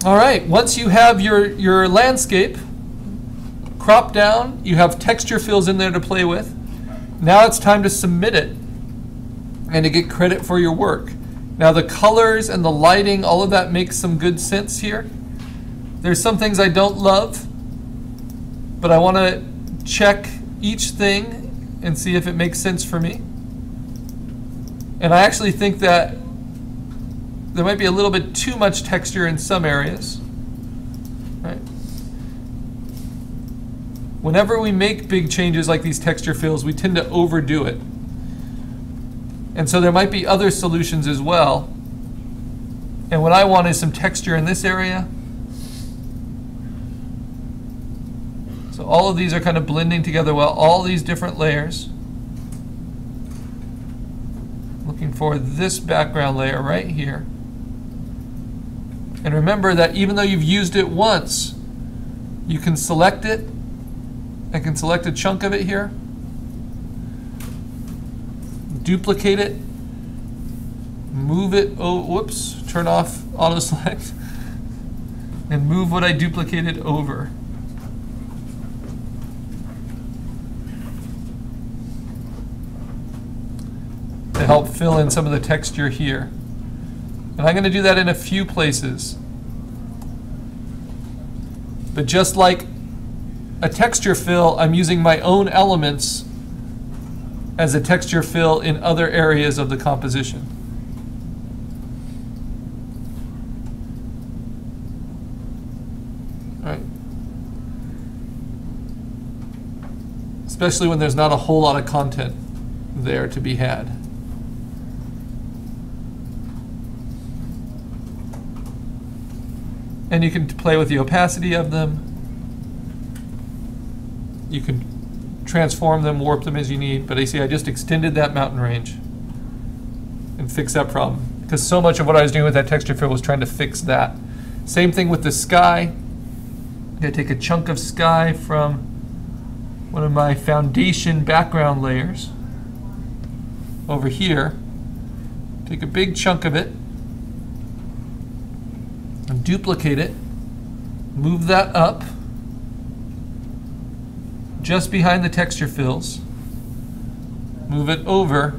All right, once you have your landscape cropped down, you have texture fills in there to play with. Now it's time to submit it and to get credit for your work. Now the colors and the lighting, all of that makes some good sense here. There's some things I don't love, but I want to check each thing and see if it makes sense for me. And I actually think that there might be a little bit too much texture in some areas. Right? Whenever we make big changes like these texture fills, we tend to overdo it. And so there might be other solutions as well. And what I want is some texture in this area. So all of these are kind of blending together well, all these different layers. Looking for this background layer right here. And remember that even though you've used it once, you can select it. I can select a chunk of it here. Duplicate it. Move it. Oh, whoops. Turn off auto select. And move what I duplicated over. To help fill in some of the texture here. And I'm going to do that in a few places. But just like a texture fill, I'm using my own elements as a texture fill in other areas of the composition. All right. Especially when there's not a whole lot of content there to be had. And you can play with the opacity of them. You can transform them, warp them as you need. But I see I just extended that mountain range and fixed that problem. Because so much of what I was doing with that texture fill was trying to fix that. Same thing with the sky. I'm going to take a chunk of sky from one of my foundation background layers over here. Take a big chunk of it. And duplicate it, move that up just behind the texture fills, move it over,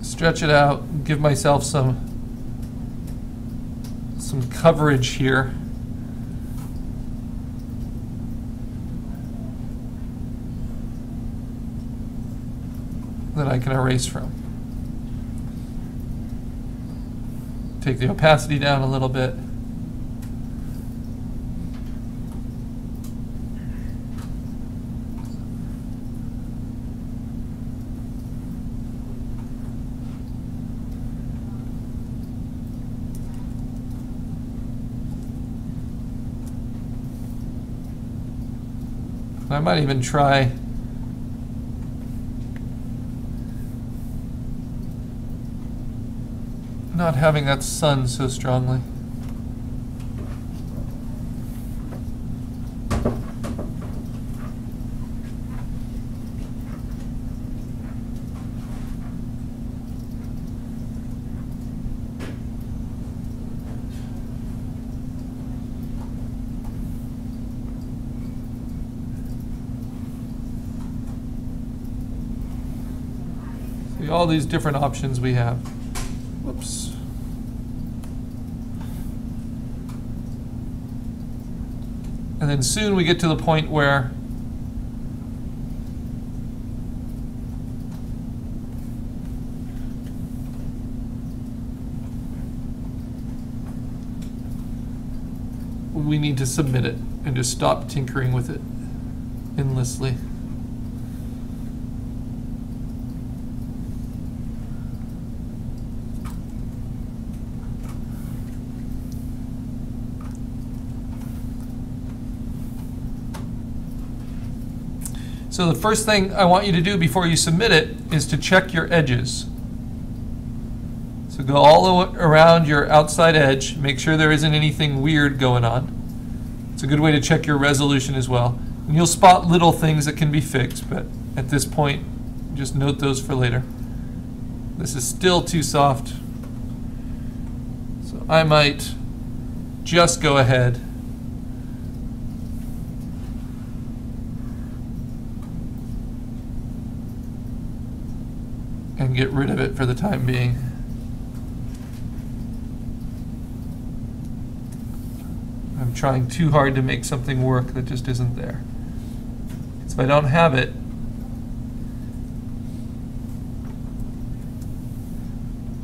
stretch it out, give myself some coverage here. That I can erase from. Take the opacity down a little bit. I might even try not having that sun so strongly. See all these different options we have. Whoops. And then soon we get to the point where we need to submit it and just stop tinkering with it endlessly. So the first thing I want you to do before you submit it is to check your edges. So go all the way around your outside edge, make sure there isn't anything weird going on. It's a good way to check your resolution as well. And you'll spot little things that can be fixed, but at this point Just note those for later. This is still too soft. So I might just go ahead and get rid of it for the time being. I'm trying too hard to make something work that just isn't there. So if I don't have it,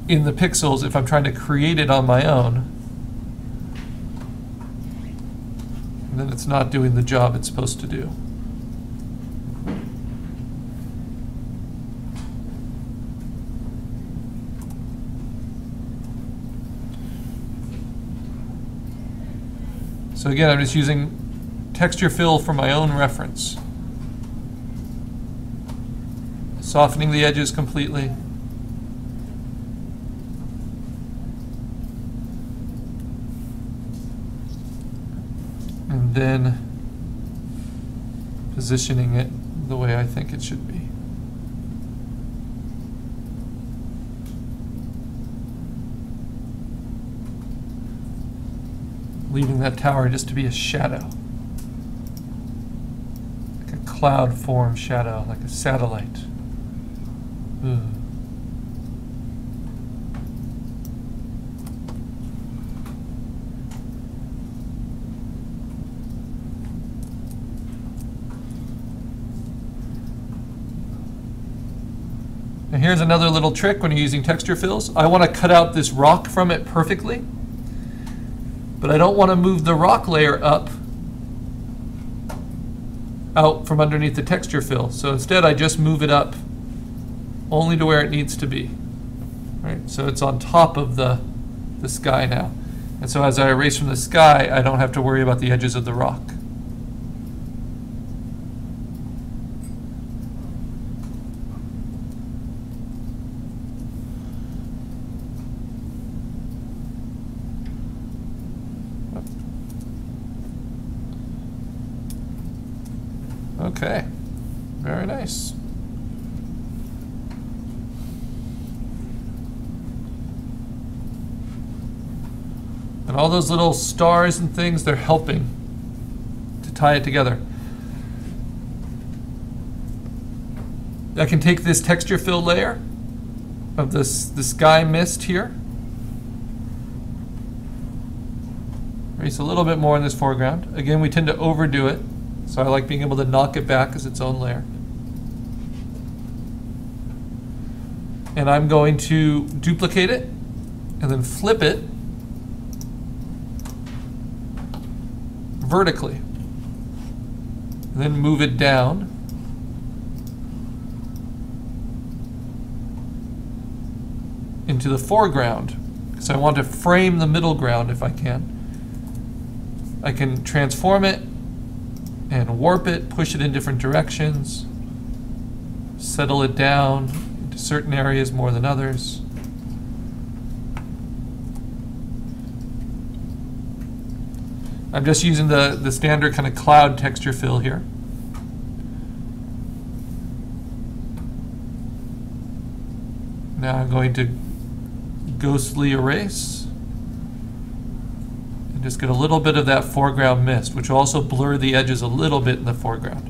in the pixels, if I'm trying to create it on my own, then it's not doing the job it's supposed to do. So again, I'm just using texture fill for my own reference. Softening the edges completely. And then positioning it the way I think it should be. Leaving that tower just to be a shadow. Like a cloud form shadow, like a satellite. Ooh. Now here's another little trick when you're using texture fills. I want to cut out this rock from it perfectly, but I don't want to move the rock layer up out from underneath the texture fill. So instead I just move it up only to where it needs to be. Right? So it's on top of the sky now. And so as I erase from the sky, I don't have to worry about the edges of the rock. Okay, very nice. And all those little stars and things, they're helping to tie it together. I can take this texture fill layer of the sky mist here. Erase a little bit more in this foreground. Again, we tend to overdo it. So I like being able to knock it back as its own layer. And I'm going to duplicate it and then flip it vertically. And then move it down. Into the foreground, because I want to frame the middle ground if I can. I can transform it and warp it, push it in different directions, settle it down into certain areas more than others. I'm just using the standard kind of cloud texture fill here. Now I'm going to ghostly erase. Just get a little bit of that foreground mist, which will also blur the edges a little bit in the foreground.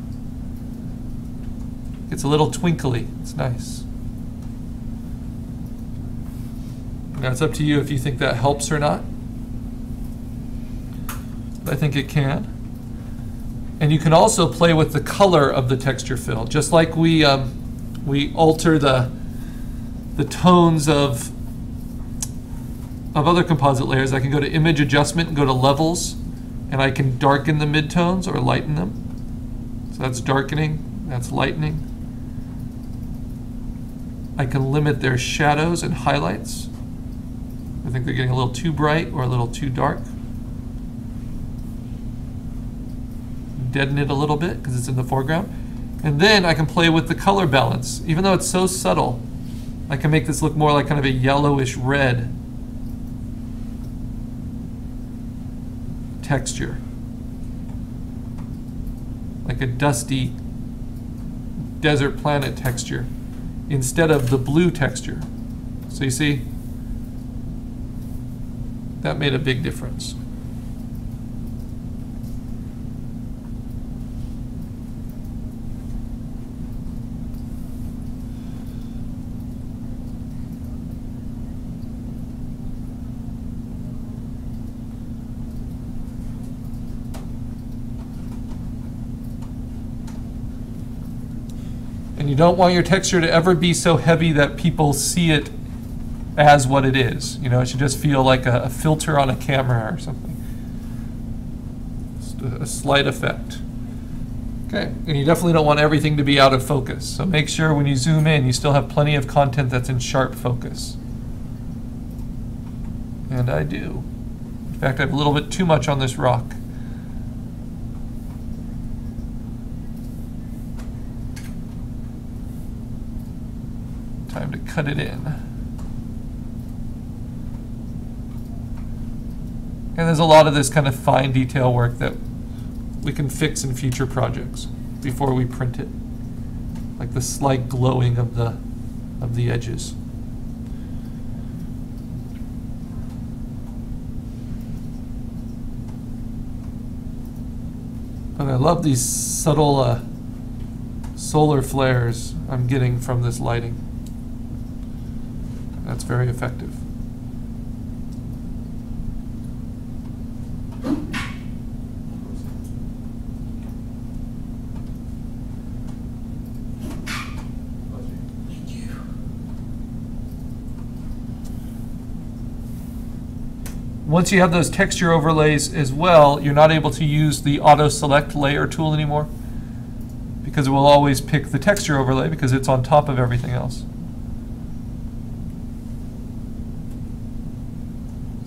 It's a little twinkly. It's nice. Now it's up to you if you think that helps or not. But I think it can. And you can also play with the color of the texture fill, just like we alter the tones of other composite layers. I can go to image adjustment and go to levels, and I can darken the midtones or lighten them. So that's darkening, that's lightening. I can limit their shadows and highlights. I think they're getting a little too bright or a little too dark. Deaden it a little bit because it's in the foreground. And then I can play with the color balance. Even though it's so subtle, I can make this look more like kind of a yellowish red texture, like a dusty desert planet texture. instead of the blue texture. So you see, that made a big difference. And you don't want your texture to ever be so heavy that people see it as what it is. You know, it should just feel like a filter on a camera or something. Just a slight effect. Okay, and you definitely don't want everything to be out of focus. So make sure when you zoom in, you still have plenty of content that's in sharp focus. And I do. In fact, I have a little bit too much on this rock. Time to cut it in. And there's a lot of this kind of fine detail work that we can fix in future projects before we print it. Like the slight glowing of the edges. But I love these subtle solar flares I'm getting from this lighting. That's very effective. Once you have those texture overlays as well, you're not able to use the auto select layer tool anymore because it will always pick the texture overlay because it's on top of everything else.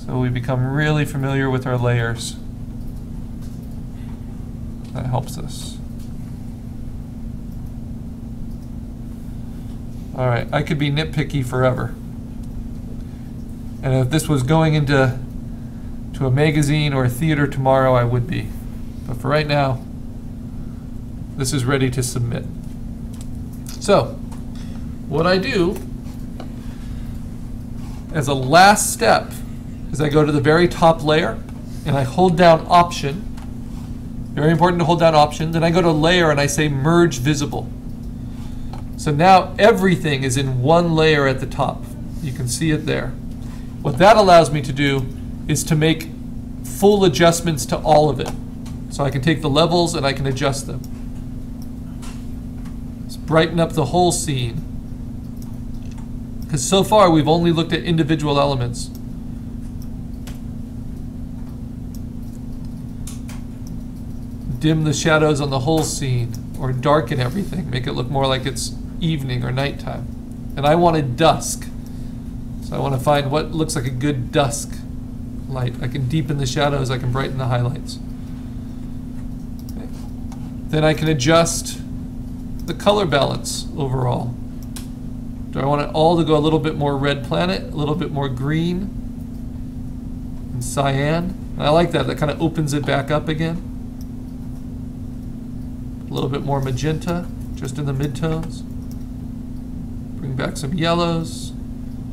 So we become really familiar with our layers. That helps us. All right, I could be nitpicky forever. And if this was going into a magazine or a theater tomorrow, I would be. But for right now, this is ready to submit. So, what I do as a last step is I go to the very top layer and I hold down Option. Very important to hold down Option. Then I go to Layer and I say Merge Visible. So now everything is in one layer at the top. You can see it there. What that allows me to do is to make full adjustments to all of it. So I can take the levels and I can adjust them. Let's brighten up the whole scene. Because so far we've only looked at individual elements. Dim the shadows on the whole scene, or darken everything, make it look more like it's evening or nighttime. And I wanted dusk. So I want to find what looks like a good dusk light. I can deepen the shadows, I can brighten the highlights. Okay. Then I can adjust the color balance overall. Do I want it all to go a little bit more red planet, a little bit more green and cyan? And I like that, that kind of opens it back up again. A little bit more magenta, just in the midtones. Bring back some yellows.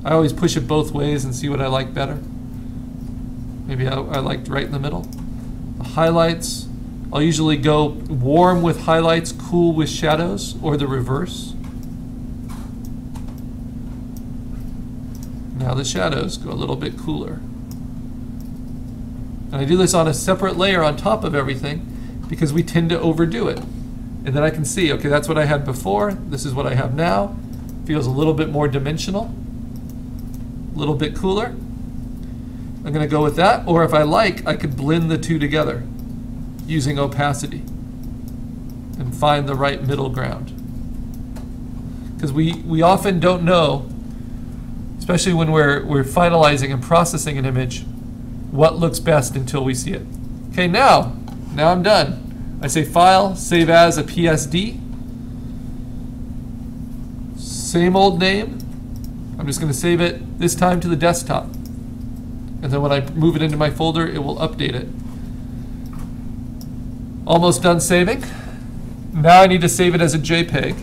I always push it both ways and see what I like better. Maybe I liked right in the middle. The highlights, I'll usually go warm with highlights, cool with shadows, or the reverse. Now the shadows go a little bit cooler. And I do this on a separate layer on top of everything because we tend to overdo it. And then I can see, okay, that's what I had before, this is what I have now. Feels a little bit more dimensional, a little bit cooler. I'm going to go with that, or if I like, I could blend the two together using opacity and find the right middle ground. Because we often don't know, especially when we're finalizing and processing an image, what looks best until we see it. Okay, now I'm done. I say File, Save As a PSD. Same old name. I'm just going to save it this time to the desktop. And then when I move it into my folder, it will update it. Almost done saving. Now I need to save it as a JPEG.